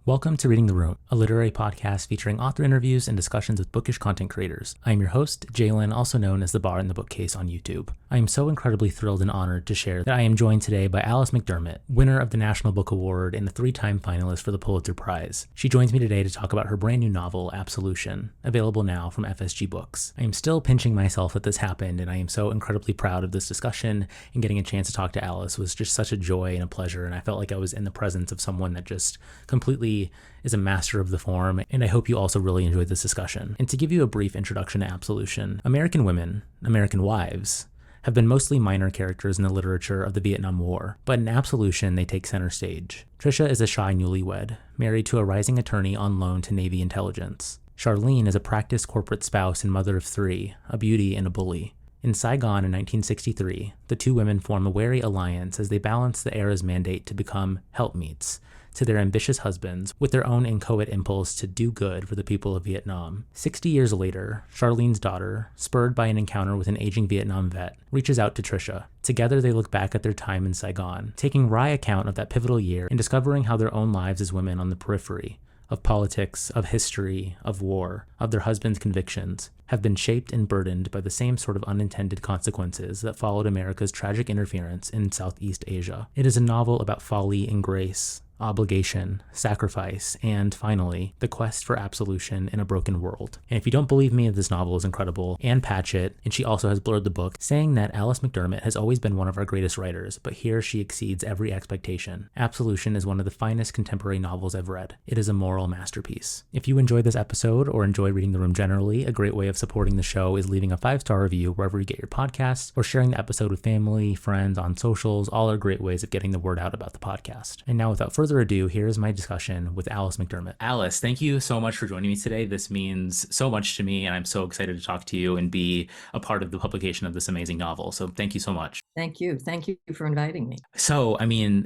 Welcome to Reading the Room, a literary podcast featuring author interviews and discussions with bookish content creators. I am your host, Jalen, also known as The Bar in the Bookcase on YouTube. I am so incredibly thrilled and honored to share that I am joined today by Alice McDermott, winner of the National Book Award and a 3-time finalist for the Pulitzer Prize. She joins me today to talk about her brand new novel, Absolution, available now from FSG Books. I am still pinching myself that this happened, and I am so incredibly proud of this discussion, and getting a chance to talk to Alice was just such a joy and a pleasure, and I felt like I was in the presence of someone that just completely is a master of the form, and I hope you also really enjoyed this discussion. And to give you a brief introduction to Absolution, American women, American wives, have been mostly minor characters in the literature of the Vietnam War, but in Absolution they take center stage. Trisha is a shy newlywed, married to a rising attorney on loan to Navy intelligence. Charlene is a practiced corporate spouse and mother of 3, a beauty and a bully. In Saigon in 1963, the two women form a wary alliance as they balance the era's mandate to become helpmeets to their ambitious husbands with their own inchoate impulse to do good for the people of Vietnam. 60 years later, Charlene's daughter, spurred by an encounter with an aging Vietnam vet, reaches out to Trisha. Together they look back at their time in Saigon, taking wry account of that pivotal year and discovering how their own lives as women on the periphery of politics, of history, of war, of their husbands' convictions, have been shaped and burdened by the same sort of unintended consequences that followed America's tragic interference in Southeast Asia. It is a novel about folly and grace, obligation, sacrifice, and finally, the quest for absolution in a broken world. And if you don't believe me, this novel is incredible. Anne Patchett, and she also has blurred the book, saying that Alice McDermott has always been one of our greatest writers, but here she exceeds every expectation. Absolution is one of the finest contemporary novels I've read. It is a moral masterpiece. If you enjoyed this episode or enjoy Reading the Room generally, a great way of supporting the show is leaving a 5-star review wherever you get your podcasts, or sharing the episode with family, friends, on socials. All are great ways of getting the word out about the podcast. And now, without further ado, here's my discussion with Alice McDermott. Alice, thank you so much for joining me today. This means so much to me, and I'm so excited to talk to you and be a part of the publication of this amazing novel. So thank you so much. Thank you. Thank you for inviting me. So,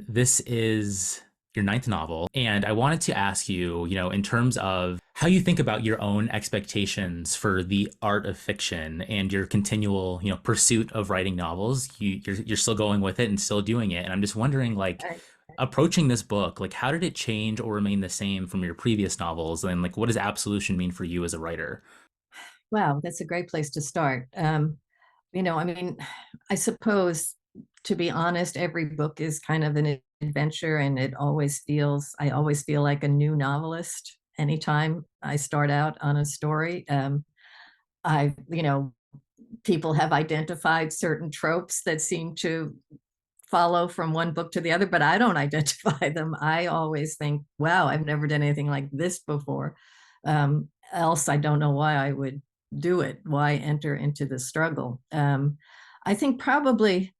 this is your 9th novel, and I wanted to ask you, in terms of how you think about your own expectations for the art of fiction and your continual, pursuit of writing novels. You're still going with it and still doing it, and I'm just wondering, approaching this book, how did it change or remain the same from your previous novels? And what does Absolution mean for you as a writer? Wow, that's a great place to start. I suppose, to be honest, every book is kind of an adventure, and I always feel like a new novelist anytime I start out on a story. I, people have identified certain tropes that seem to follow from one book to the other, but I don't identify them. I always think, wow, I've never done anything like this before. Else I don't know why I would do it, why enter into the struggle. I think probably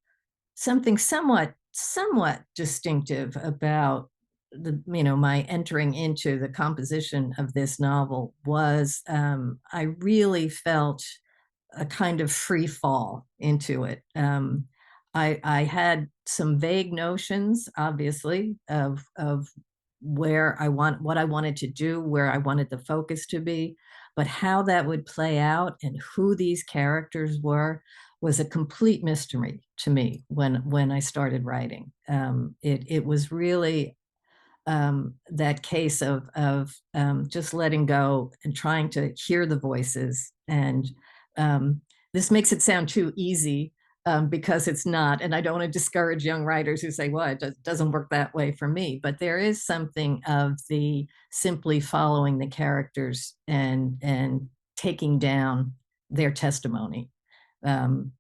something somewhat distinctive about my entering into the composition of this novel was I really felt a kind of free fall into it. I had some vague notions, obviously, of what I wanted to do, where I wanted the focus to be, but how that would play out and who these characters were was a complete mystery to me when I started writing. It was really that case of just letting go and trying to hear the voices. And this makes it sound too easy, because it's not, and I don't want to discourage young writers who say, well, it doesn't work that way for me, but there is something of the simply following the characters and taking down their testimony, and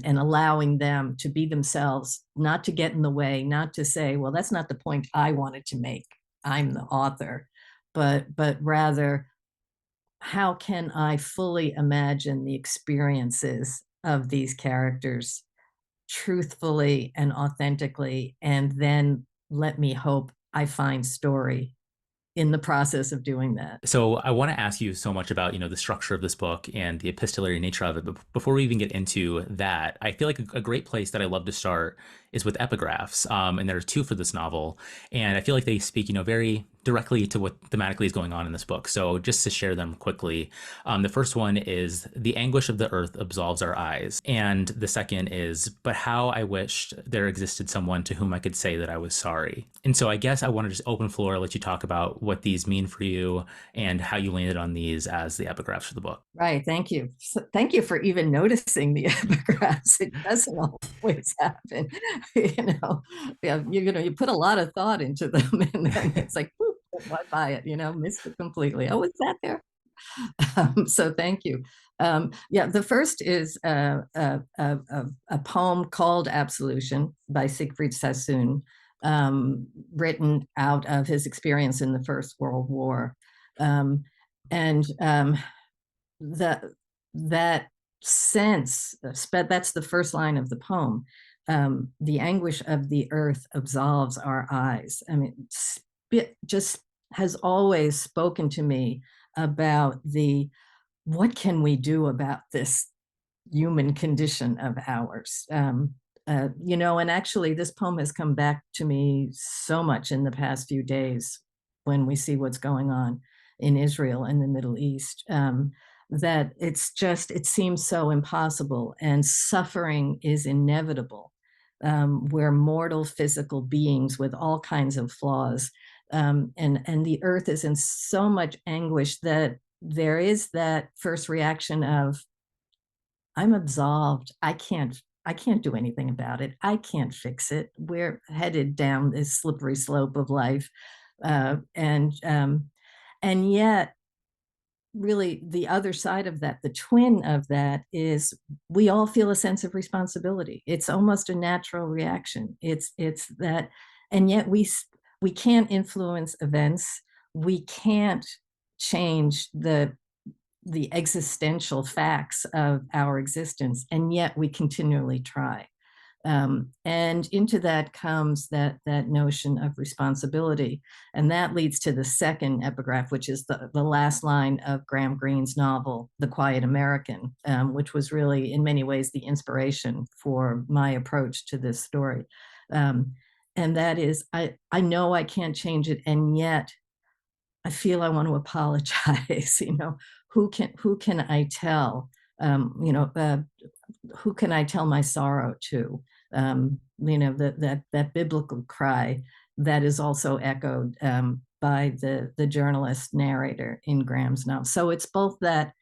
allowing them to be themselves, not to get in the way, not to say, well, that's not the point I wanted to make, I'm the author, but rather, how can I fully imagine the experiences of these characters truthfully and authentically, and then let me hope I find story in the process of doing that. So I want to ask you so much about, the structure of this book and the epistolary nature of it. But before we even get into that, I feel like a great place that I love to start is with epigraphs, and there are two for this novel, and I feel like they speak, very directly to what thematically is going on in this book. So just to share them quickly, the first one is "The anguish of the earth absolves our eyes," and the second is "But how I wished there existed someone to whom I could say that I was sorry." And so I guess I want to just open floor, let you talk about what these mean for you and how you landed on these as the epigraphs for the book. Right. Thank you. Thank you for even noticing the epigraphs. It doesn't always happen. You put a lot of thought into them, and then it's like, whoop, went by it, missed it completely. Oh, is that there? So thank you. Yeah, the first is a poem called Absolution by Siegfried Sassoon, written out of his experience in the First World War. And that sense, that's the first line of the poem. The anguish of the earth absolves our eyes. I mean, it just has always spoken to me about what can we do about this human condition of ours. And actually this poem has come back to me so much in the past few days when we see what's going on in Israel and the Middle East, that it seems so impossible, and suffering is inevitable. We're mortal physical beings with all kinds of flaws. And the earth is in so much anguish that there is that first reaction of, I'm absolved. I can't do anything about it. I can't fix it. We're headed down this slippery slope of life. And yet, really, the other side of that, the twin of that, is we all feel a sense of responsibility. It's almost a natural reaction. It's that, and yet we can't influence events. We can't change the existential facts of our existence, and yet we continually try. And into that comes that notion of responsibility. And that leads to the second epigraph, which is the last line of Graham Greene's novel, The Quiet American, which was really, in many ways, the inspiration for my approach to this story. And that is, I know I can't change it, and yet I feel I want to apologize. Who can I tell? Who can I tell my sorrow to? That biblical cry that is also echoed by the journalist narrator in Graham's novel. So it's both that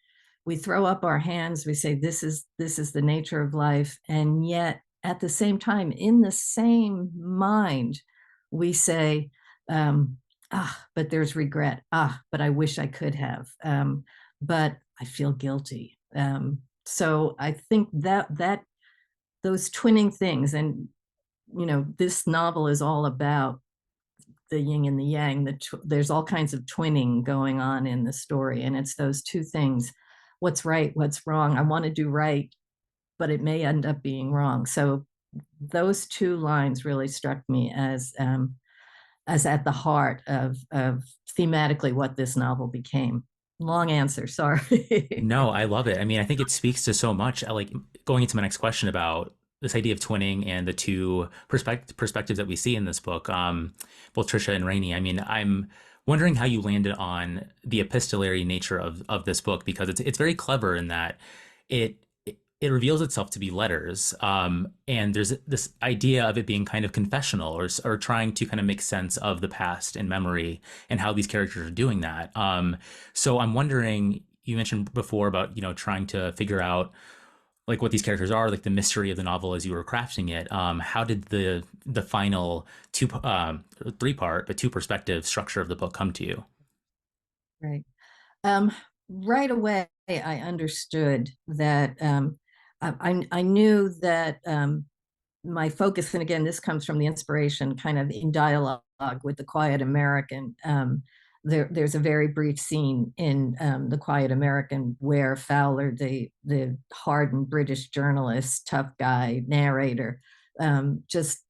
we throw up our hands, we say this is the nature of life, and yet at the same time, in the same mind, we say, but there's regret. But I wish I could have. But I feel guilty. So I think that those twinning things, and this novel is all about the yin and the yang. There's all kinds of twinning going on in the story, and it's those two things: what's right, what's wrong. I want to do right, but it may end up being wrong. So those two lines really struck me as at the heart of thematically what this novel became. Long answer, sorry. No, I love it. I mean, I think it speaks to so much. I like going into my next question about this idea of twinning and the two perspectives that we see in this book, both Trisha and Rainey. I mean, I'm wondering how you landed on the epistolary nature of this book, because it's very clever in that it reveals itself to be letters, and there's this idea of it being kind of confessional, or trying to kind of make sense of the past and memory, and how these characters are doing that. So I'm wondering, you mentioned before about trying to figure out like what these characters are, like the mystery of the novel as you were crafting it. How did the final three-part but two perspective structure of the book come to you? Right. Right away, I understood that I knew that my focus, and again, this comes from the inspiration kind of in dialogue with The Quiet American. There's a very brief scene in The Quiet American where Fowler, the hardened British journalist, tough guy, narrator, just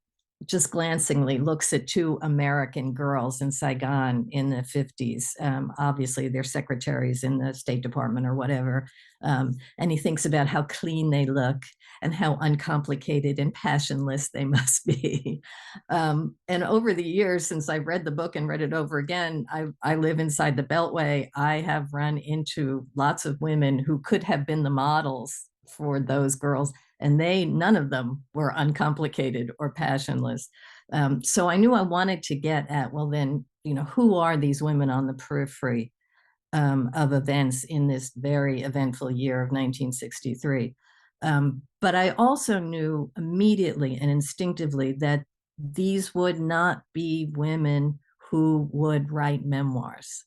just glancingly looks at two American girls in Saigon in the 50s. Obviously, they're secretaries in the State Department or whatever. And he thinks about how clean they look and how uncomplicated and passionless they must be. And over the years, since I've read the book and read it over again, I live inside the Beltway. I have run into lots of women who could have been the models for those girls, and none of them were uncomplicated or passionless. So I knew I wanted to get at, well, then, who are these women on the periphery of events in this very eventful year of 1963? But I also knew immediately and instinctively that these would not be women who would write memoirs.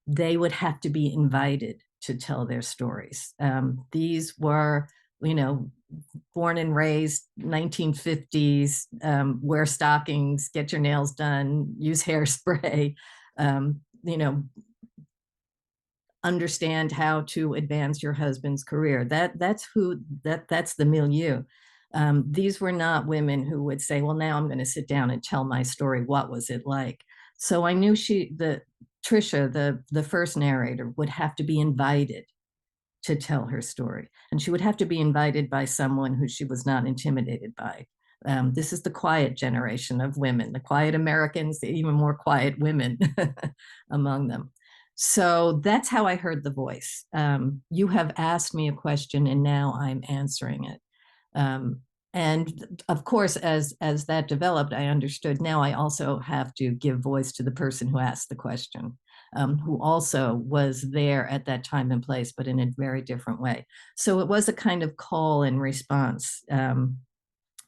They would have to be invited to tell their stories. These were, born and raised 1950s, wear stockings, get your nails done, use hairspray, understand how to advance your husband's career. That's the milieu. These were not women who would say, well, now I'm going to sit down and tell my story. What was it like? So I knew Trisha, the first narrator, would have to be invited to tell her story. And she would have to be invited by someone who she was not intimidated by. This is the quiet generation of women, the quiet Americans, the even more quiet women among them. So that's how I heard the voice. You have asked me a question and now I'm answering it. And of course, as that developed, I understood now I also have to give voice to the person who asked the question, who also was there at that time and place, but in a very different way. So it was a kind of call and response.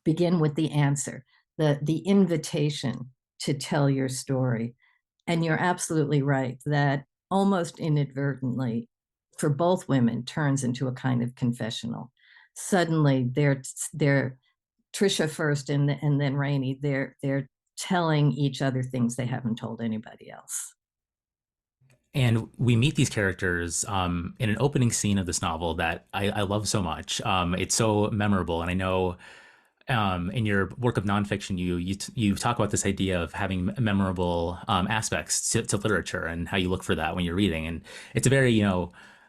Begin with the answer, the invitation to tell your story. And you're absolutely right that almost inadvertently, for both women, turns into a kind of confessional. Suddenly they're Trisha first and then Rainey, they're telling each other things they haven't told anybody else. And we meet these characters in an opening scene of this novel that I love so much. It's so memorable, and I know in your work of nonfiction, you talk about this idea of having memorable aspects to literature and how you look for that when you're reading. And it's a very,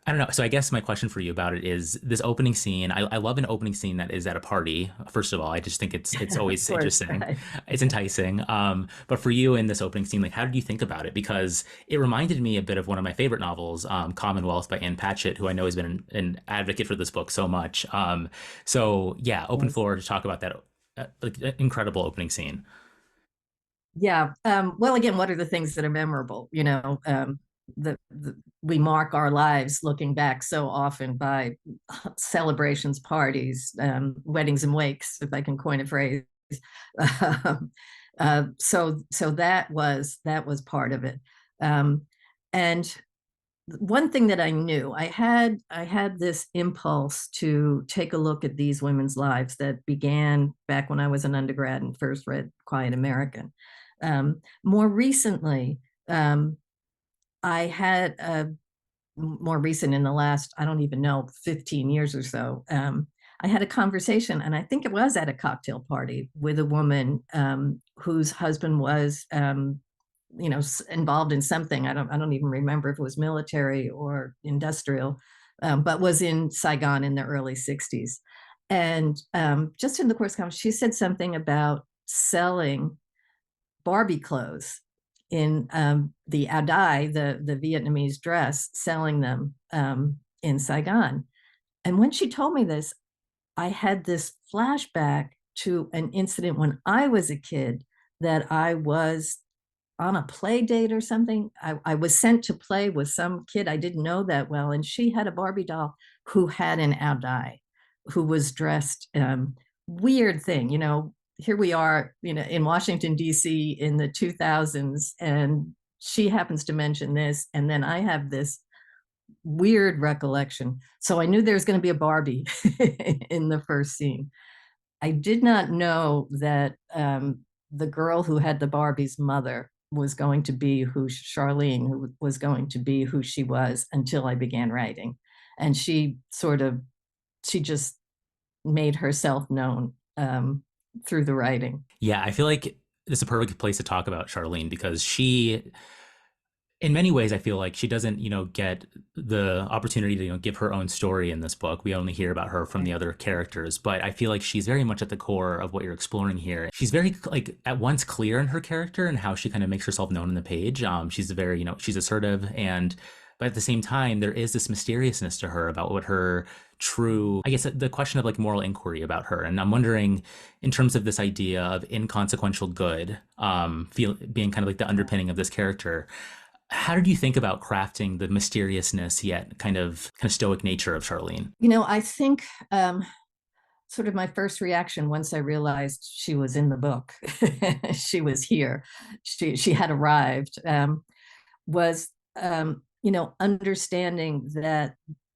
I don't know. So I guess my question for you about it is this opening scene. I love an opening scene that is at a party. First of all, I just think it's always interesting. Right. It's enticing. But for you in this opening scene, like how did you think about it? Because it reminded me a bit of one of my favorite novels, Commonwealth by Anne Patchett, who I know has been an advocate for this book so much. So yeah, open floor to talk about that like incredible opening scene. Yeah. Well, again, what are the things that are memorable? We mark our lives looking back so often by celebrations, parties, weddings and wakes, if I can coin a phrase. So that was part of it. And one thing that I knew, I had this impulse to take a look at these women's lives that began back when I was an undergrad and first read Quiet American. More recently, I had more recent in the last, I don't even know, 15 years or so. I had a conversation, and I think it was at a cocktail party with a woman whose husband was, involved in something. I don't even remember if it was military or industrial, but was in Saigon in the early 60s. And just in the course of conversation, she said something about selling Barbie clothes in the Adai, the Vietnamese dress, selling them in Saigon. And when she told me this, I had this flashback to an incident when I was a kid that I was on a play date or something. I was sent to play with some kid I didn't know that well, and she had a Barbie doll who had an Adai, who was dressed weird thing. Here we are, in Washington, D.C. in the 2000s, and she happens to mention this, and then I have this weird recollection. So I knew there was going to be a Barbie in the first scene. I did not know that the girl who had the Barbie's mother was going to be Charlene, who was going to be who she was until I began writing. And she just made herself known through the writing. Yeah, I feel like it's a perfect place to talk about Charlene because she, in many ways, I feel like she doesn't, get the opportunity to, give her own story in this book. We only hear about her from the Right. other characters, but I feel like she's very much at the core of what you're exploring here. She's very like at once clear in her character and how she kind of makes herself known on the page. She's a very, she's assertive and but at the same time, there is this mysteriousness to her about what her true, I guess, the question of like moral inquiry about her. And I'm wondering, in terms of this idea of inconsequential good, being kind of like the underpinning of this character, how did you think about crafting the mysteriousness yet kind of stoic nature of Charlene? I think sort of my first reaction once I realized she was in the book, she was here, she had arrived, was understanding that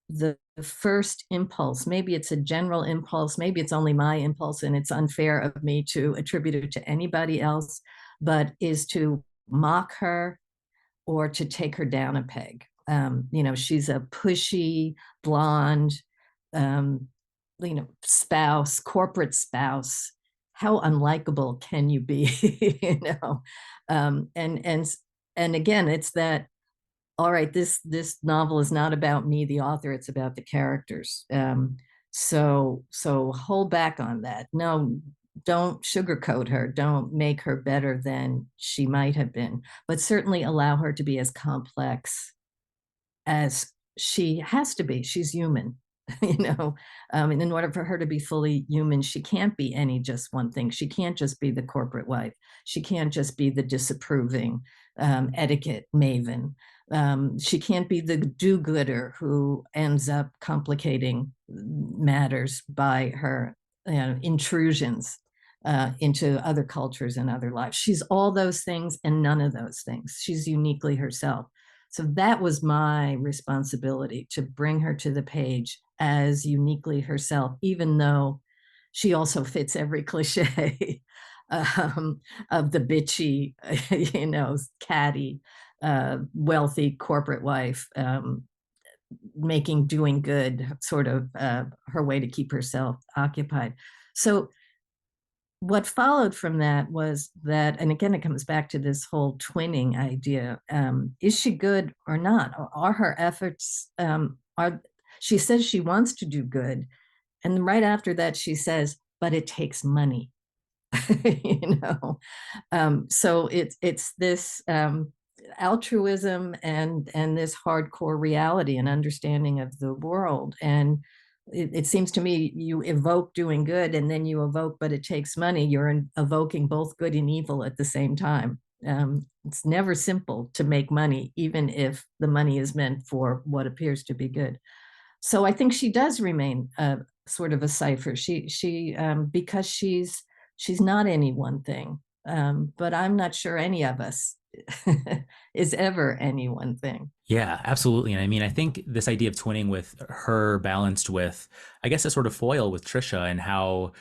the first impulse, maybe it's a general impulse, maybe it's only my impulse, and it's unfair of me to attribute it to anybody else, but is to mock her or to take her down a peg. She's a pushy, blonde, um, spouse, corporate spouse. How unlikable can you be? you know, and again, it's that. All right, this novel is not about me, the author. It's about the characters. So hold back on that. No, don't sugarcoat her. Don't make her better than she might have been, but certainly allow her to be as complex as she has to be. She's human, and in order for her to be fully human, she can't be any just one thing. She can't just be the corporate wife. She can't just be the disapproving etiquette maven. She can't be the do-gooder who ends up complicating matters by her intrusions into other cultures and other lives. She's all those things and none of those things. She's uniquely herself. So that was my responsibility, to bring her to the page as uniquely herself, even though she also fits every cliche of the bitchy, catty, wealthy corporate wife, doing good sort of her way to keep herself occupied. So what followed from that was that, and again, it comes back to this whole twinning idea. Is she good or not? Are her efforts, she says she wants to do good. And right after that, she says, but it takes money. So it's this altruism and this hardcore reality and understanding of the world. And it seems to me you evoke doing good and then you evoke, but it takes money. You're evoking both good and evil at the same time. It's never simple to make money, even if the money is meant for what appears to be good. So I think she does remain sort of a cipher. She because she's not any one thing, but I'm not sure any of us is ever any one thing. Yeah, absolutely. And I mean, I think this idea of twinning with her balanced with, I guess, a sort of foil with Trisha and how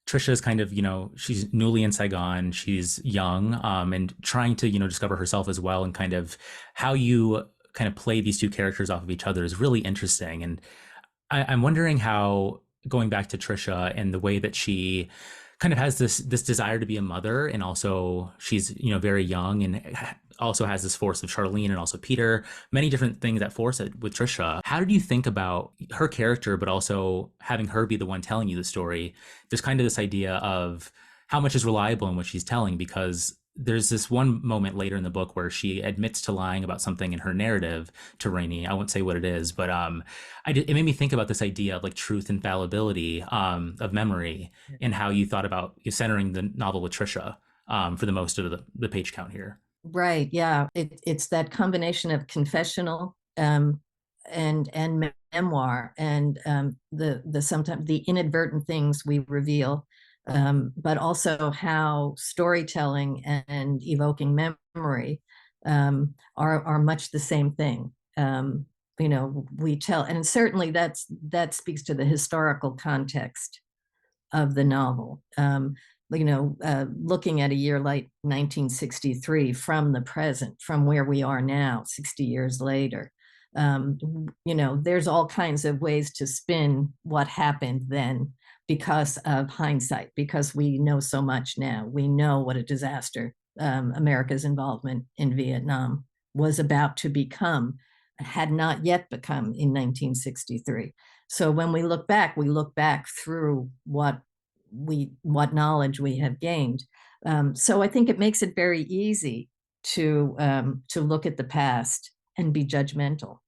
Trisha is kind of, she's newly in Saigon, she's young, and trying to, discover herself as well, and kind of how you kind of play these two characters off of each other is really interesting. And I'm wondering how, going back to Trisha and the way that she kind of has this desire to be a mother, and also she's very young and also has this force of Charlene and also Peter, many different things that force it with Trisha. How did you think about her character, but also having her be the one telling you the story? There's kind of this idea of how much is reliable in what she's telling, because there's this one moment later in the book where she admits to lying about something in her narrative to Rainey. I won't say what it is, but it made me think about this idea of like truth and fallibility of memory, and how you thought about centering the novel with Trisha for the most of the page count here. Right. Yeah. It's that combination of confessional and memoir, and the sometimes the inadvertent things we reveal, but also how storytelling and evoking memory are much the same thing. We tell, and certainly that speaks to the historical context of the novel. Looking at a year like 1963 from the present, from where we are now, 60 years later, there's all kinds of ways to spin what happened then, because of hindsight, because we know so much now. We know what a disaster America's involvement in Vietnam was about to become, had not yet become in 1963. So when we look back through what knowledge we have gained. So I think it makes it very easy to look at the past and be judgmental.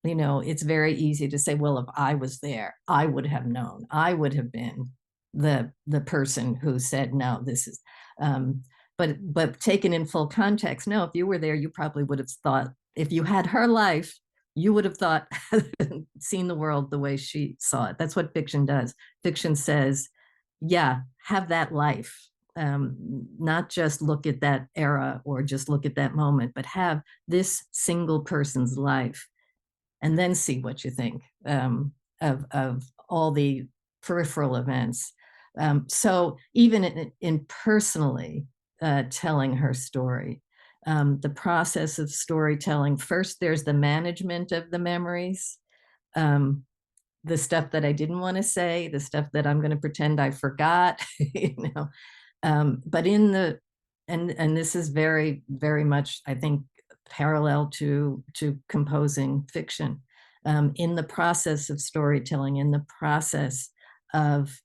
It's very easy to say, well, if I was there, I would have known. I would have been the person who said, no, this is. But taken in full context, no, if you were there, you probably would have thought, if you had her life, you would have thought, seen the world the way she saw it. That's what fiction does. Fiction says, yeah, have that life. Not just look at that era or just look at that moment, but have this single person's life, and then see what you think of all the peripheral events. So even in personally telling her story, the process of storytelling, first there's the management of the memories, the stuff that I didn't want to say, the stuff that I'm going to pretend I forgot, but and this is very, very much, I think, parallel to composing fiction. In the process of storytelling, in the process of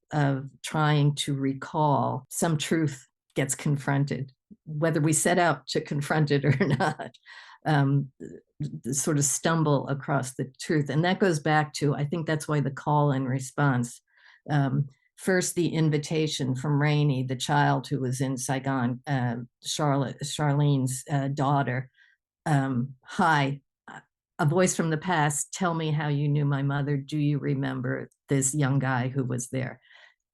trying to recall, some truth gets confronted, whether we set out to confront it or not. Sort of stumble across the truth. And that goes back to, I think that's why the call and response. First, the invitation from Rainey, the child who was in Saigon, Charlene's daughter. Hi, a voice from the past, tell me how you knew my mother. Do you remember this young guy who was there?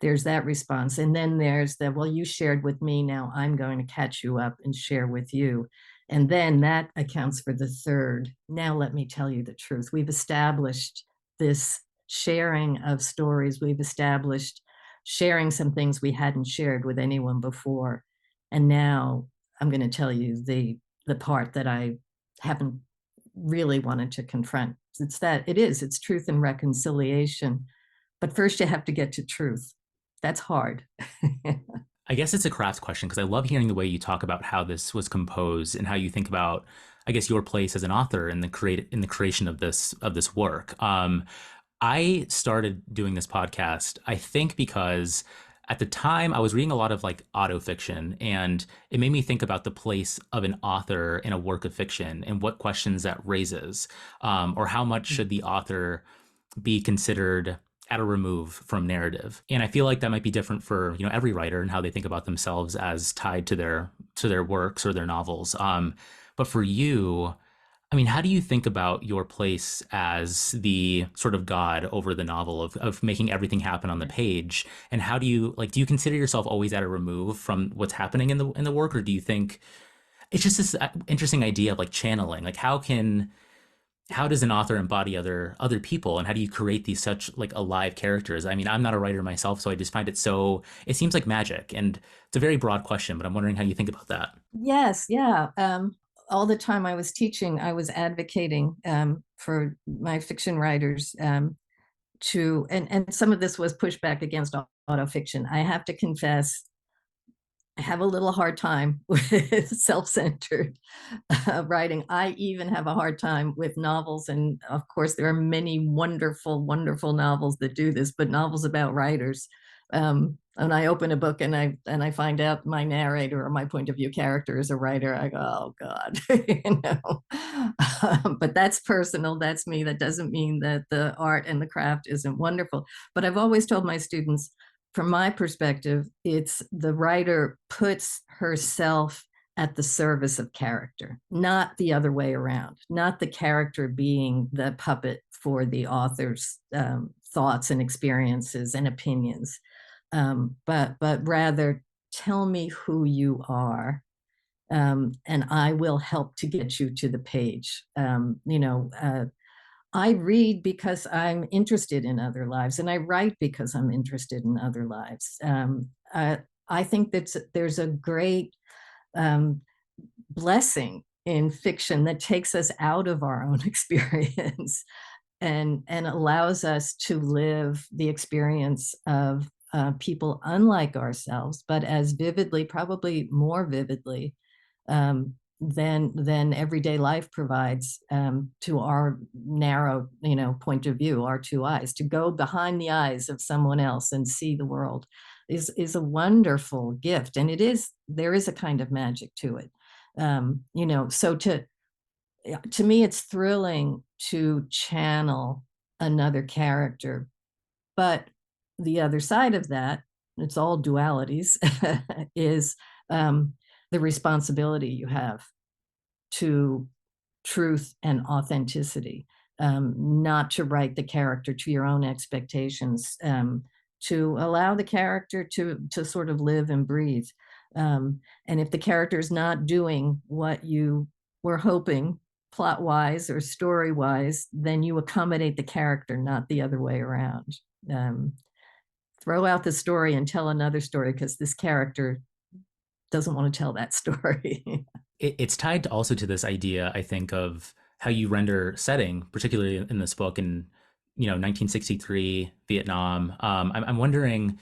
There's that response. And then there's the, well, you shared with me, now I'm going to catch you up and share with you. And then that accounts for the third. Now let me tell you the truth. We've established this sharing of stories. We've established sharing some things we hadn't shared with anyone before. And now I'm going to tell you the part that I haven't really wanted to confront. It's truth and reconciliation. But first you have to get to truth. That's hard. I guess it's a craft question because I love hearing the way you talk about how this was composed and how you think about, I guess, your place as an author in the creation of this work. I started doing this podcast, I think, because at the time I was reading a lot of like autofiction, and it made me think about the place of an author in a work of fiction and what questions that raises, or how much should the author be considered at a remove from narrative. And I feel like that might be different for, every writer and how they think about themselves as tied to their works or their novels. But for you, I mean, how do you think about your place as the sort of god over the novel of making everything happen on the page? And how do you consider yourself always at a remove from what's happening in the work? Or do you think it's just this interesting idea of like channeling, like how does an author embody other people, and how do you create these such like alive characters? I mean, I'm not a writer myself, so I just find it seems like magic, and it's a very broad question, but I'm wondering how you think about that. Yes, yeah. All the time I was teaching, I was advocating for my fiction writers to, and some of this was pushback against autofiction. I have to confess, I have a little hard time with self-centered writing. I even have a hard time with novels. And of course, there are many wonderful, wonderful novels that do this, but novels about writers. And I open a book and I find out my narrator or my point of view character is a writer. I go, oh God, but that's personal. That's me. That doesn't mean that the art and the craft isn't wonderful. But I've always told my students, from my perspective, it's the writer puts herself at the service of character, not the other way around, not the character being the puppet for the author's thoughts and experiences and opinions, but rather tell me who you are, and I will help to get you to the page. I read because I'm interested in other lives, and I write because I'm interested in other lives. I think that there's a great blessing in fiction that takes us out of our own experience and allows us to live the experience of people unlike ourselves, but as vividly, probably more vividly, than everyday life provides, to our narrow, point of view, our two eyes. To go behind the eyes of someone else and see the world is a wonderful gift, and there is a kind of magic to it. So to me, it's thrilling to channel another character, but the other side of that, it's all dualities, is the responsibility you have to truth and authenticity, not to write the character to your own expectations, to allow the character to sort of live and breathe. And if the character is not doing what you were hoping, plot wise or story wise, then you accommodate the character, not the other way around. Um, Throw out the story and tell another story because this character doesn't want to tell that story. It's tied also to this idea, I think, of how you render setting, particularly in this book in 1963 Vietnam. I'm wondering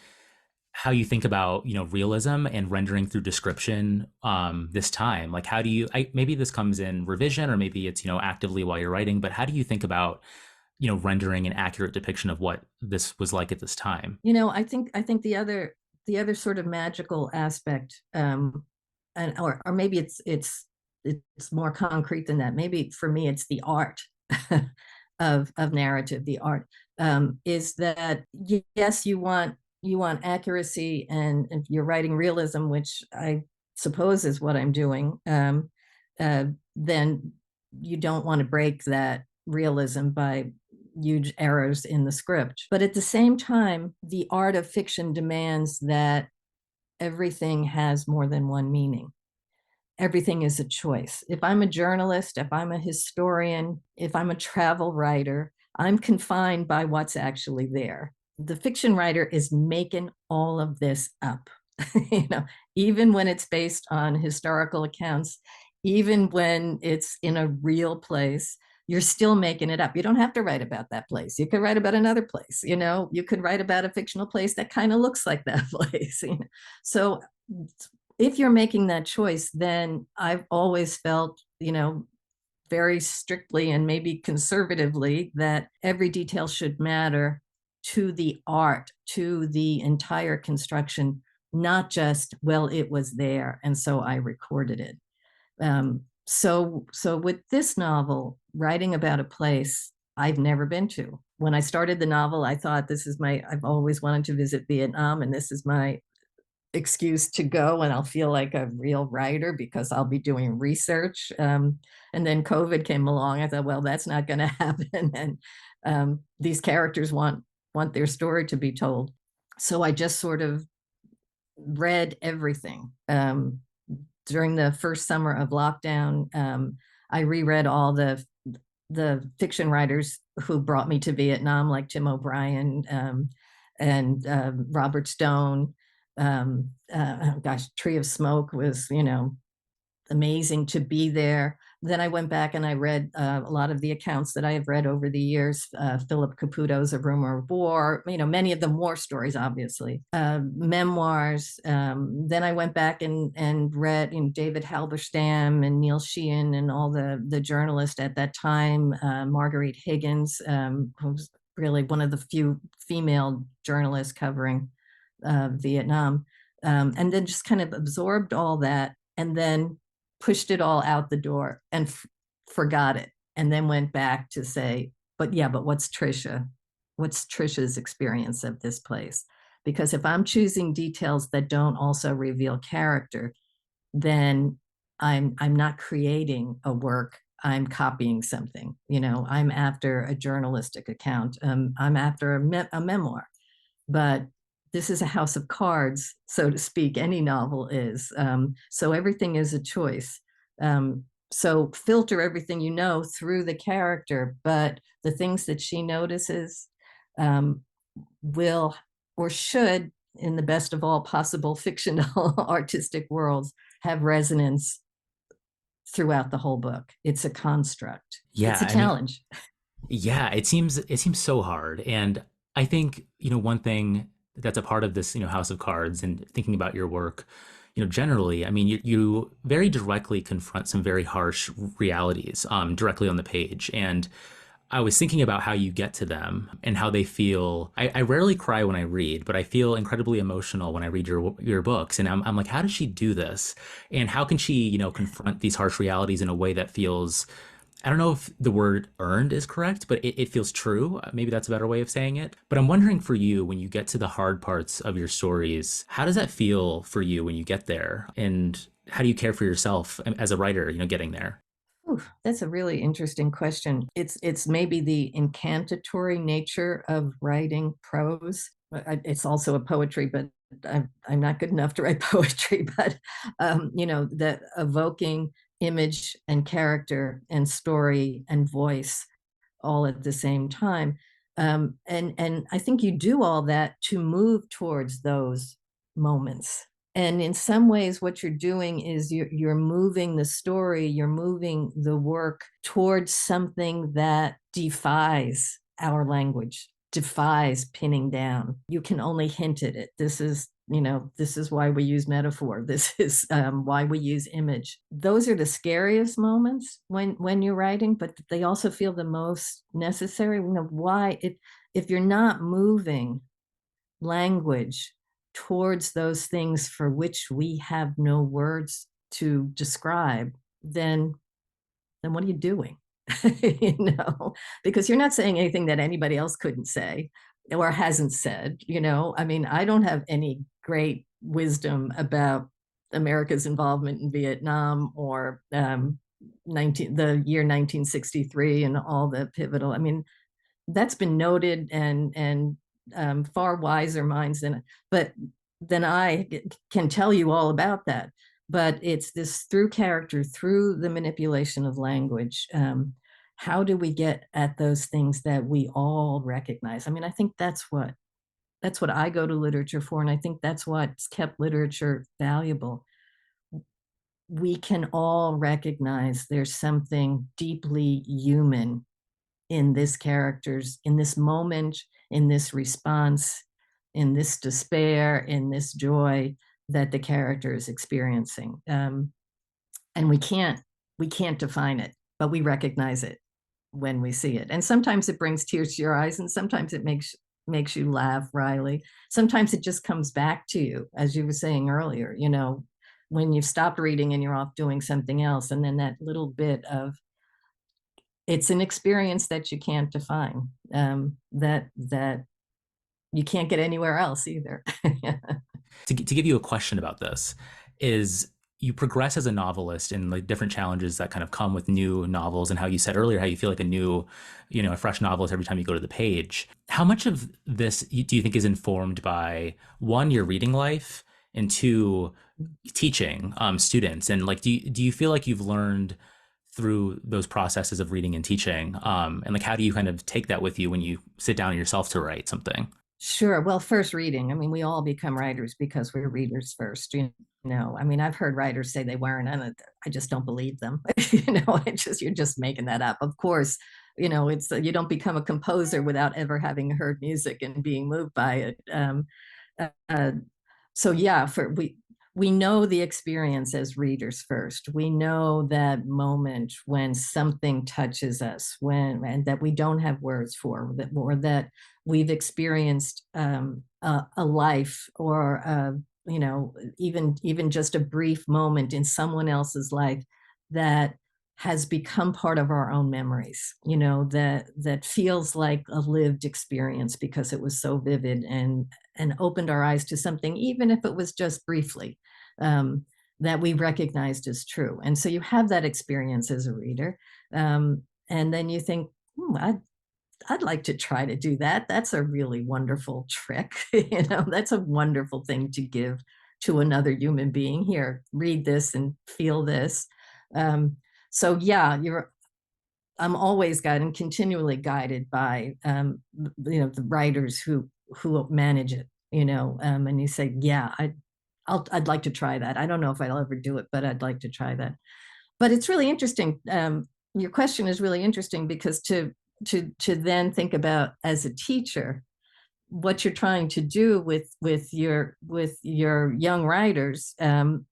how you think about realism and rendering through description this time. Like, how do you? Maybe this comes in revision, or maybe it's actively while you're writing. But how do you think about rendering an accurate depiction of what this was like at this time? I think the other sort of magical aspect, and or maybe it's more concrete than that. Maybe for me, it's the art of narrative. The art, is that yes, you want accuracy, and if you're writing realism, which I suppose is what I'm doing, then you don't want to break that realism by huge errors in the script. But at the same time, the art of fiction demands that everything has more than one meaning. Everything is a choice. If I'm a journalist, if I'm a historian, if I'm a travel writer, I'm confined by what's actually there. The fiction writer is making all of this up, even when it's based on historical accounts, even when it's in a real place, you're still making it up. You don't have to write about that place. You could write about another place. You could write about a fictional place that kind of looks like that place. So if you're making that choice, then I've always felt, very strictly and maybe conservatively, that every detail should matter to the art, to the entire construction, not just, well, it was there, and so I recorded it. So with this novel, writing about a place I've never been to. When I started the novel, I thought I've always wanted to visit Vietnam, and this is my excuse to go, and I'll feel like a real writer because I'll be doing research. And then COVID came along. I thought, well, that's not going to happen. And these characters want their story to be told. So I just sort of read everything. During the first summer of lockdown, I reread all the fiction writers who brought me to Vietnam, like Tim O'Brien, and Robert Stone. Tree of Smoke was, amazing to be there. Then I went back and I read a lot of the accounts that I have read over the years. Philip Caputo's A Rumor of War, many of them war stories, obviously, memoirs. Then I went back and read David Halberstam and Neil Sheehan and all the journalists at that time, Marguerite Higgins, who's really one of the few female journalists covering Vietnam, and then just kind of absorbed all that, and then pushed it all out the door and forgot it, and then went back to say, but what's Trisha? What's Trisha's experience of this place? Because if I'm choosing details that don't also reveal character, then I'm not creating a work. I'm copying something. I'm after a journalistic account. I'm after a memoir. But this is a house of cards, so to speak. Any novel is. So everything is a choice. So filter everything through the character, but the things that she notices will or should, in the best of all possible fictional artistic worlds, have resonance throughout the whole book. It's a construct. Yeah, it's a challenge. Yeah, it seems so hard. And I think, one thing that's a part of this, House of Cards and thinking about your work, generally, I mean, you very directly confront some very harsh realities, directly on the page. And I was thinking about how you get to them and how they feel. I rarely cry when I read, but I feel incredibly emotional when I read your books. And I'm like, how does she do this? And how can she, confront these harsh realities in a way that feels, I don't know if the word earned is correct, but it feels true. Maybe that's a better way of saying it. But I'm wondering for you, when you get to the hard parts of your stories, how does that feel for you when you get there? And how do you care for yourself as a writer, getting there? Ooh, that's a really interesting question. It's maybe the incantatory nature of writing prose. It's also a poetry, but I'm not good enough to write poetry. But the evoking image and character and story and voice all at the same time. And I think you do all that to move towards those moments. And in some ways, what you're doing is you're moving the story, you're moving the work towards something that defies our language, defies pinning down. You can only hint at it. This is why we use metaphor. This is why we use image. Those are the scariest moments when you're writing, but they also feel the most necessary. Why if you're not moving language towards those things for which we have no words to describe, then what are you doing? Because you're not saying anything that anybody else couldn't say or hasn't said. I mean, I don't have any great wisdom about America's involvement in Vietnam or the year 1963 and all the pivotal. I mean, that's been noted and far wiser minds than I can tell you all about that. But it's this through character, through the manipulation of language. How do we get at those things that we all recognize? I mean, I think that's what I go to literature for, and I think that's what's kept literature valuable. We can all recognize there's something deeply human in this moment, in this response, in this despair, in this joy that the character is experiencing. And we can't define it, but we recognize it when we see it. And sometimes it brings tears to your eyes, and sometimes it makes you laugh, Riley. Sometimes it just comes back to you, as you were saying earlier, when you've stopped reading and you're off doing something else, and then that little bit of it's an experience that you can't define, that you can't get anywhere else either. To give you a question about this is you progress as a novelist and like different challenges that kind of come with new novels, and how you said earlier how you feel like a fresh novelist every time you go to the page. How much of this do you think is informed by, one, your reading life, and two, teaching students? And like, do you feel like you've learned through those processes of reading and teaching, and like how do you kind of take that with you when you sit down yourself to write something? Sure. Well, first, reading. I mean, we all become writers because we're readers first. I mean, I've heard writers say they weren't, and I just don't believe them. You're just making that up. Of course, it's you don't become a composer without ever having heard music and being moved by it. Uh, so yeah, we know the experience as readers first. We know that moment when something touches us, and that we don't have words for, or that we've experienced a life, or even just a brief moment in someone else's life that has become part of our own memories. That feels like a lived experience because it was so vivid and opened our eyes to something, even if it was just briefly, that we recognized as true. And so you have that experience as a reader. And then you think, I'd like to try to do that. That's a really wonderful trick. That's a wonderful thing to give to another human being. Here, read this and feel this. So yeah, I'm always guided, continually guided by the writers who manage it. And you say, yeah, I'd like to try that. I don't know if I'll ever do it, but I'd like to try that. But it's really interesting. Your question is really interesting because to then think about, as a teacher, what you're trying to do with your young writers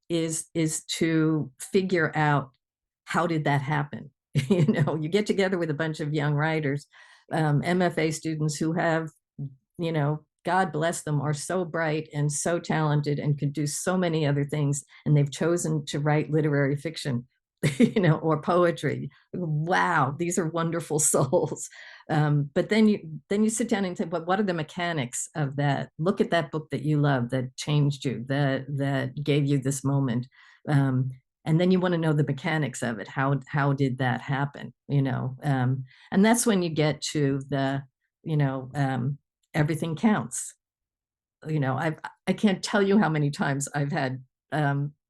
is to figure out how did that happen. You get together with a bunch of young writers, MFA students who have, God bless them, are so bright and so talented and could do so many other things, and they've chosen to write literary fiction, or poetry. Wow, these are wonderful souls. But then you sit down and say, but what are the mechanics of that? Look at that book that you love, that changed you, that gave you this moment. And then you want to know the mechanics of it. How did that happen? And that's when you get to the, everything counts. I can't tell you how many times I've had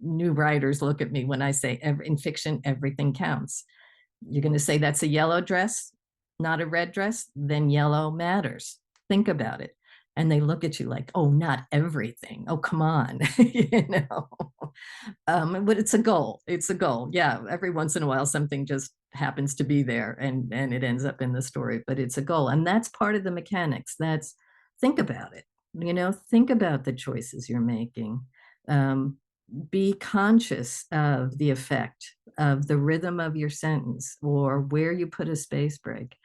new writers look at me when I say in fiction, everything counts. You're going to say that's a yellow dress, not a red dress, then yellow matters. Think about it. And they look at you like, oh, not everything. Oh, come on. But it's a goal. It's a goal. Yeah. Every once in a while, something just happens to be there and it ends up in the story, but it's a goal. And that's part of the mechanics. Think about it. Think about the choices you're making. Be conscious of the effect of the rhythm of your sentence or where you put a space break.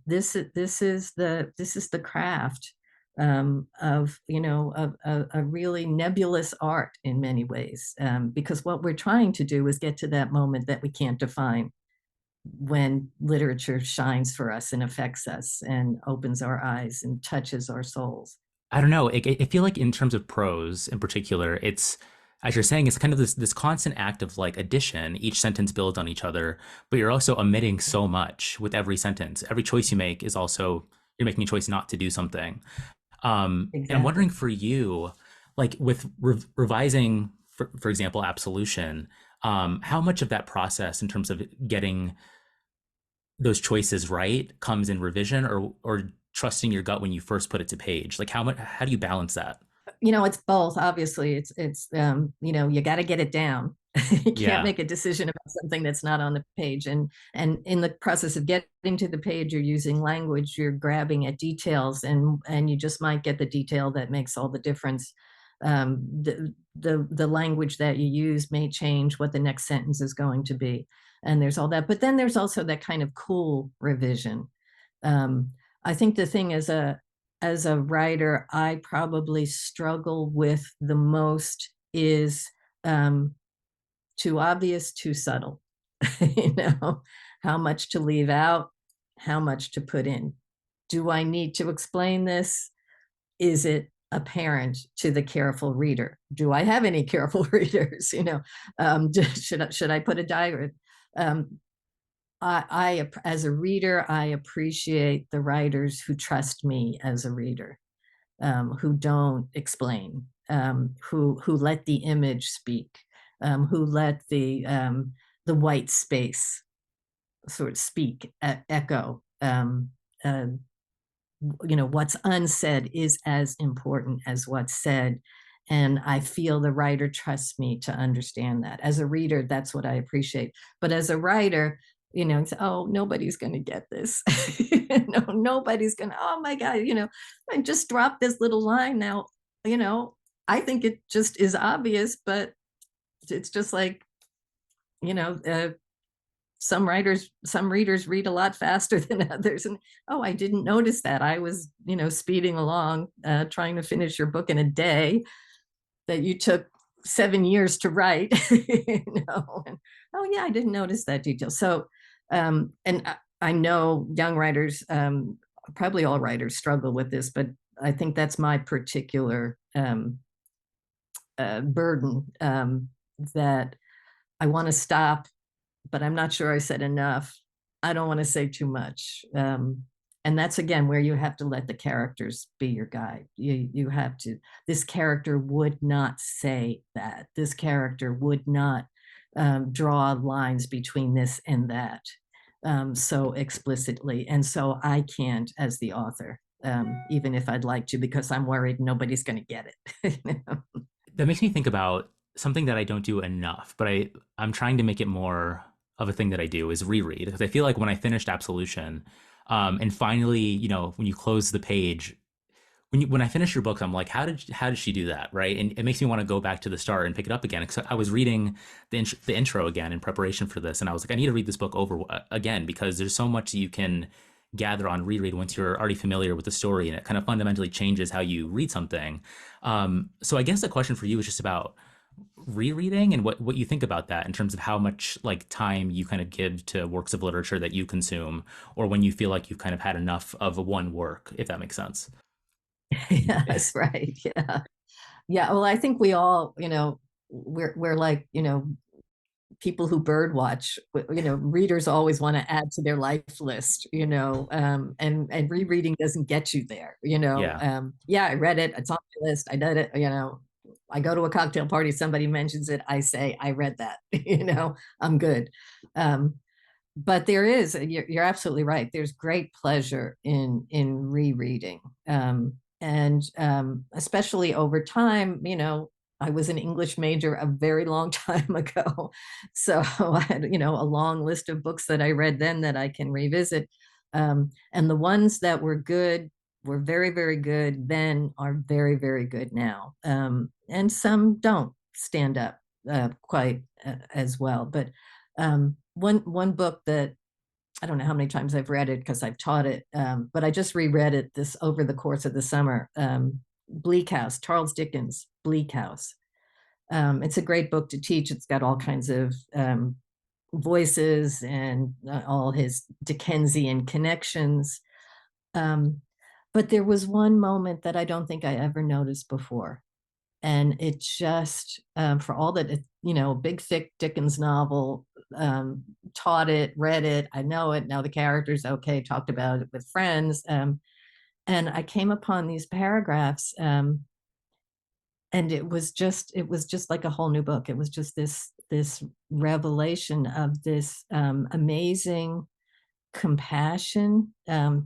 This is the craft of a really nebulous art in many ways, because what we're trying to do is get to that moment that we can't define, when literature shines for us and affects us and opens our eyes and touches our souls. I don't know. I feel like in terms of prose in particular, it's, as you're saying, it's kind of this constant act of like addition. Each sentence builds on each other, but you're also omitting so much with every sentence. Every choice you make is also, you're making a choice not to do something. And I'm wondering Exactly. for you, like with revising, for example, Absolution, how much of that process in terms of getting those choices right comes in revision, or trusting your gut when you first put it to page? Like how do you balance that? It's both. Obviously, you got to get it down. You can't Yeah. make a decision about something that's not on the page. And in the process of getting to the page, you're using language, you're grabbing at details, and you just might get the detail that makes all the difference. The language that you use may change what the next sentence is going to be, and there's all that. But then there's also that kind of cool revision. um, I think the thing as a writer, I probably struggle with the most is um, too obvious, too subtle. you know, how much to leave out, how much to put in. Do I need to explain this? Is it apparent to the careful reader? Do I have any careful readers? Should I put a diagram? Um, as a reader, I appreciate the writers who trust me as a reader, who don't explain, who let the image speak, who let the white space sort of speak, echo. Uh, what's unsaid is as important as what's said. And I feel the writer trusts me to understand that. As a reader, that's what I appreciate. But as a writer, it's, oh, nobody's going to get this. No, nobody's going to, oh my God, I just dropped this little line now. I think it just is obvious, but it's just like, you know, uh, some readers read a lot faster than others, and oh, I didn't notice that. I was speeding along, trying to finish your book in a day that you took 7 years to write. And, oh yeah, I didn't notice that detail. So and I know young writers, probably all writers struggle with this, but I think that's my particular burden, that I want to stop, but I'm not sure I said enough. I don't want to say too much. And that's again where you have to let the characters be your guide. You have to, this character would not say that. This character would not draw lines between this and that so explicitly. And so I can't as the author, even if I'd like to, because I'm worried nobody's going to get it. That makes me think about something that I don't do enough, but I'm trying to make it more of a thing that I do, is reread. Because I feel like when I finished Absolution, and finally, when you close the page, when I finish your books, I'm like, how did she do that, right? And it makes me want to go back to the start and pick it up again. Because I was reading the intro again in preparation for this, and I was like, I need to read this book over again because there's so much you can gather on reread once you're already familiar with the story, and it kind of fundamentally changes how you read something. So I guess the question for you is just about rereading and what you think about that in terms of how much like time you kind of give to works of literature that you consume, or when you feel like you've kind of had enough of one work, if that makes sense. Yes, right. Yeah. Yeah. Well, I think we all, we're like, people who bird watch, readers always want to add to their life list, and rereading doesn't get you there, Yeah. yeah, I read it, it's on my list, I did it, I go to a cocktail party, somebody mentions it, I say I read that, I'm good. um, but there is, you're absolutely right, there's great pleasure in rereading, and especially over time, I was an English major a very long time ago. So I had, a long list of books that I read then that I can revisit. And the ones that were good, were very, very good then, are very, very good now. And some don't stand up quite as well. But one book that I don't know how many times I've read it because I've taught it, but I just reread it this over the course of the summer. Bleak House, Charles Dickens' Bleak House. It's a great book to teach. It's got all kinds of voices and all his Dickensian connections. Um, but there was one moment that I don't think I ever noticed before. And it just, for all that, big, thick Dickens novel, taught it, read it, I know it, now the character's okay, talked about it with friends. And I came upon these paragraphs, and it was just like a whole new book. It was just this revelation of this amazing compassion,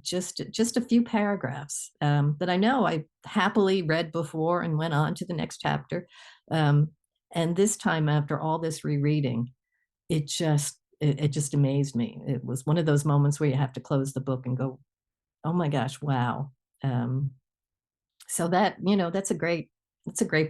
just a few paragraphs that I know I happily read before and went on to the next chapter. And this time, after all this rereading, it just amazed me. It was one of those moments where you have to close the book and go, oh my gosh, wow. um, so that's a great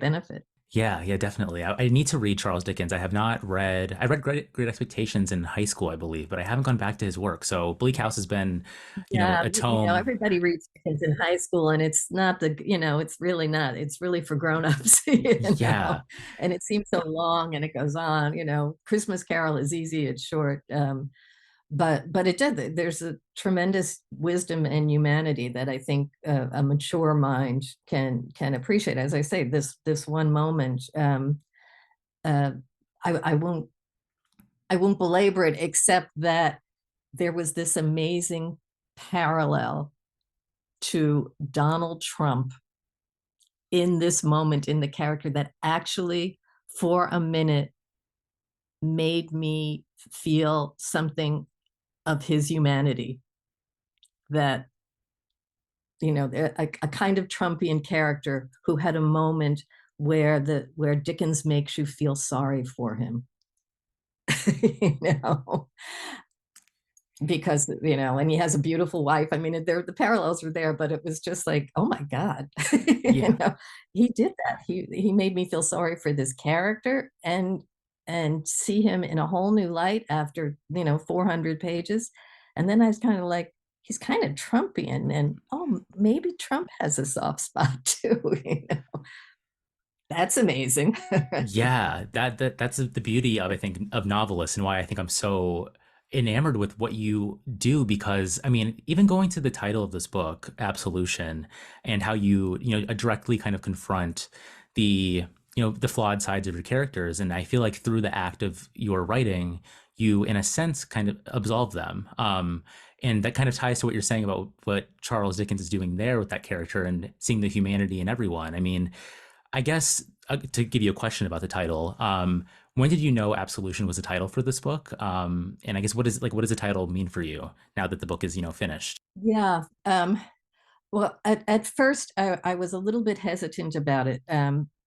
benefit. Yeah, yeah, definitely. I need to read Charles Dickens. I have not read. I read Great Expectations in high school, I believe, but I haven't gone back to his work. So Bleak House has been, Yeah, a tome. everybody reads Dickens in high school, and it's not it's really not. It's really for grown-ups, Yeah, and it seems so long, and it goes on. Christmas Carol is easy, it's short, but it did. There's a tremendous wisdom and humanity that I think a mature mind can appreciate. As I say, this one moment, uh, I won't belabor it, except that there was this amazing parallel to Donald Trump in this moment in the character that actually, for a minute, made me feel something of his humanity. That, a kind of Trumpian character who had a moment where Dickens makes you feel sorry for him. you know because and he has a beautiful wife. I mean, the parallels were there, but it was just like, oh my god. yeah, He did that. He made me feel sorry for this character, and see him in a whole new light after 400 pages. And then I was kind of like, he's kind of Trumpian, and oh, maybe Trump has a soft spot too. That's amazing. yeah. That's the beauty of, I think, of novelists, and why I think I'm so enamored with what you do. Because I mean, even going to the title of this book, Absolution, and how you directly kind of confront the the flawed sides of your characters, and I feel like through the act of your writing, you in a sense kind of absolve them. And that kind of ties to what you're saying about what Charles Dickens is doing there with that character and seeing the humanity in everyone. I mean, I guess to give you a question about the title, when did you know Absolution was the title for this book? And I guess what does the title mean for you now that the book is finished? Yeah. Well, at first, I was a little bit hesitant about it.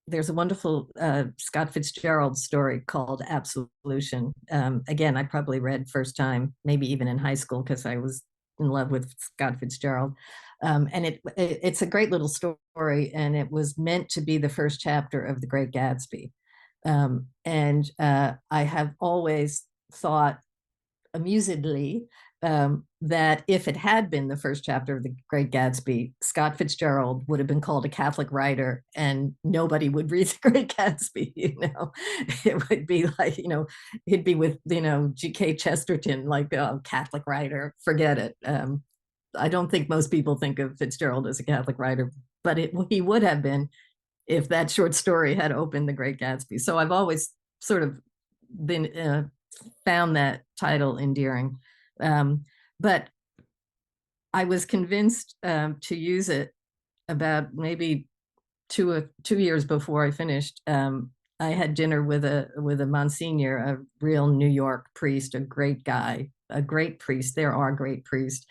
There's a wonderful Scott Fitzgerald story called Absolution. Again, I probably read first time, maybe even in high school, because I was in love with Scott Fitzgerald. And it's a great little story, and it was meant to be the first chapter of The Great Gatsby. And I have always thought amusedly that if it had been the first chapter of The Great Gatsby, Scott Fitzgerald would have been called a Catholic writer and nobody would read The Great Gatsby. It would be like, he'd be with, G.K. Chesterton, like, oh, Catholic writer, forget it. I don't think most people think of Fitzgerald as a Catholic writer, but he would have been if that short story had opened The Great Gatsby. So I've always sort of been found that title endearing. But I was convinced to use it about maybe two years before I finished. I had dinner with a Monsignor, a real New York priest, a great guy, a great priest. There are great priests,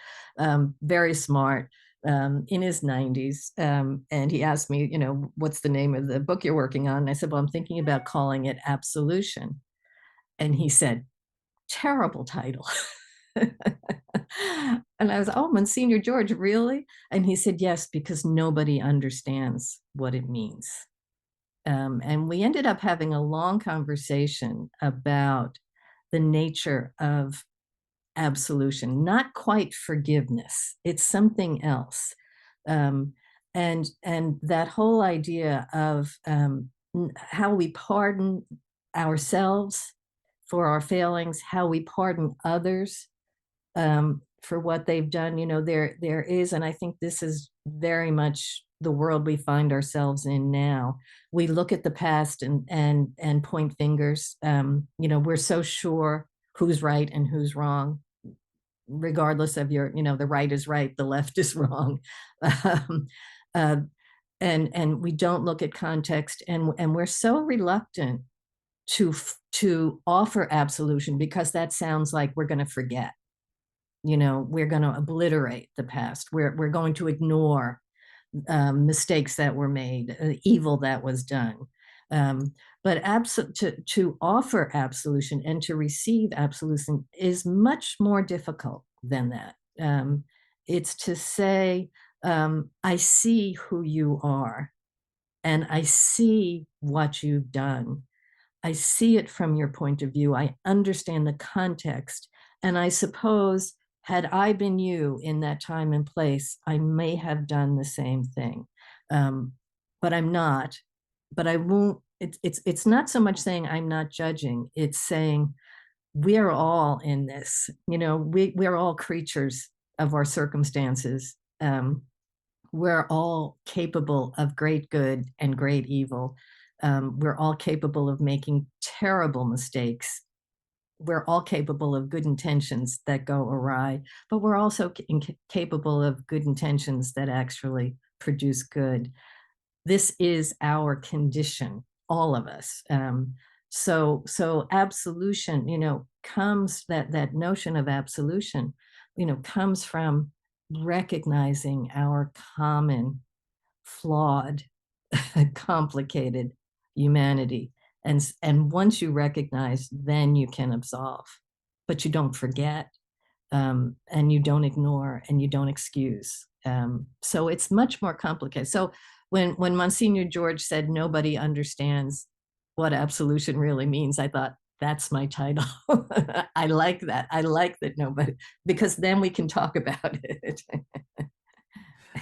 very smart, in his 90s. And he asked me, what's the name of the book you're working on? And I said, well, I'm thinking about calling it Absolution. And he said, terrible title. And I was, oh, Monsignor George, really? And he said, yes, because nobody understands what it means. And we ended up having a long conversation about the nature of absolution, not quite forgiveness. It's something else. And that whole idea of how we pardon ourselves for our failings, how we pardon others for what they've done. There is, and I think this is very much the world we find ourselves in now. We look at the past and point fingers. We're so sure who's right and who's wrong, regardless of the right is right, the left is wrong. And we don't look at context, and we're so reluctant to offer absolution because that sounds like we're going to forget. We're going to obliterate the past. We're going to ignore mistakes that were made, evil that was done. But to offer absolution and to receive absolution is much more difficult than that. It's to say, I see who you are, and I see what you've done. I see it from your point of view. I understand the context. And I suppose, had I been you in that time and place, I may have done the same thing. But I'm not. But I won't. It's not so much saying I'm not judging. It's saying we're all in this. We're all creatures of our circumstances. We're all capable of great good and great evil. We're all capable of making terrible mistakes. We're all capable of good intentions that go awry, but we're also capable of good intentions that actually produce good. This is our condition, all of us. So absolution, comes, that notion of absolution, comes from recognizing our common, flawed, complicated humanity. And once you recognize, then you can absolve, but you don't forget, and you don't ignore, and you don't excuse. So it's much more complicated. So when Monsignor George said nobody understands what absolution really means, I thought, that's my title. I like that. I like that nobody, because then we can talk about it.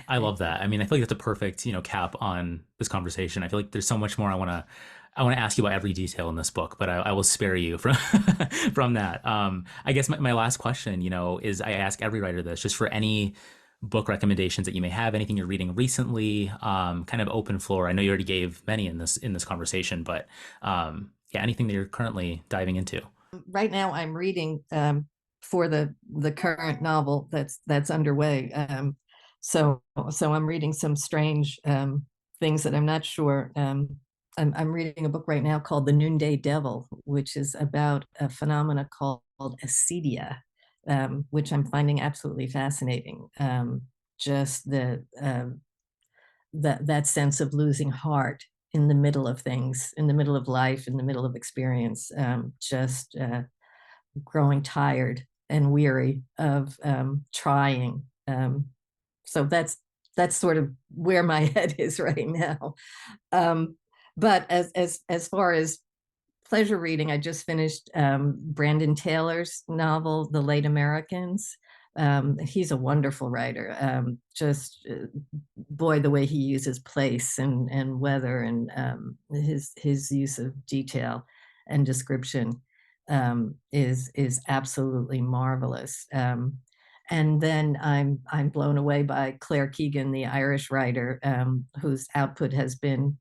I love that. I mean, I feel like that's a perfect, cap on this conversation. I feel like there's so much more I want to ask you about every detail in this book, but I will spare you from from that. I guess my last question, is I ask every writer this, just for any book recommendations that you may have, anything you're reading recently, kind of open floor. I know you already gave many in this conversation, but yeah, anything that you're currently diving into. Right now, I'm reading for the current novel that's underway. So I'm reading some strange things that I'm not sure. I'm reading a book right now called The Noonday Devil, which is about a phenomena called acedia, which I'm finding absolutely fascinating. Just that sense of losing heart in the middle of things, in the middle of life, in the middle of experience, just growing tired and weary of trying. So that's sort of where my head is right now. But as far as pleasure reading, I just finished Brandon Taylor's novel, The Late Americans. He's a wonderful writer. Boy, the way he uses place and weather and his use of detail and description is absolutely marvelous. And then I'm blown away by Claire Keegan, the Irish writer, whose output has been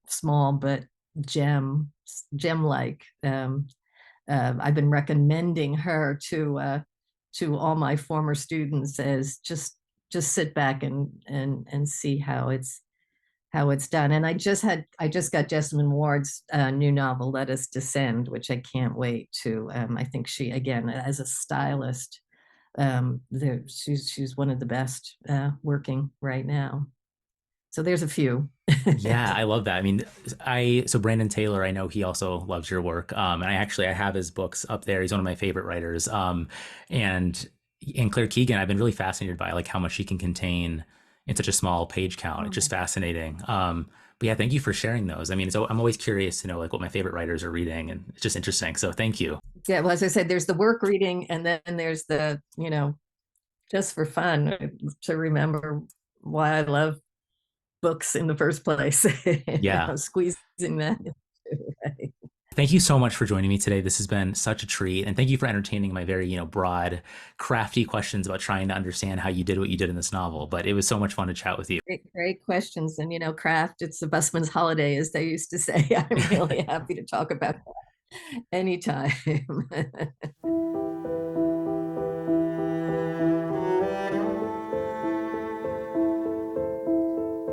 small but gem-like. I've been recommending her to all my former students as just sit back and see how it's done. And I just got Jessamine Ward's new novel, Let Us Descend, which I can't wait to. I think she, again, as a stylist, she's one of the best working right now. So there's a few. Yeah, I love that. I mean, so Brandon Taylor, I know he also loves your work. And I have his books up there. He's one of my favorite writers. And Claire Keegan, I've been really fascinated by like how much she can contain in such a small page count. It's just fascinating. But yeah, thank you for sharing those. I mean, so I'm always curious to know like what my favorite writers are reading, and it's just interesting. So thank you. Yeah, well, as I said, there's the work reading, and then there's the, just for fun to remember why I love books in the first place. Yeah. Squeezing that. Right. Thank you so much for joining me today. This has been such a treat. And thank you for entertaining my very, broad, crafty questions about trying to understand how you did what you did in this novel. But it was so much fun to chat with you. Great questions. And, craft, it's the busman's holiday, as they used to say. I'm really happy to talk about that anytime.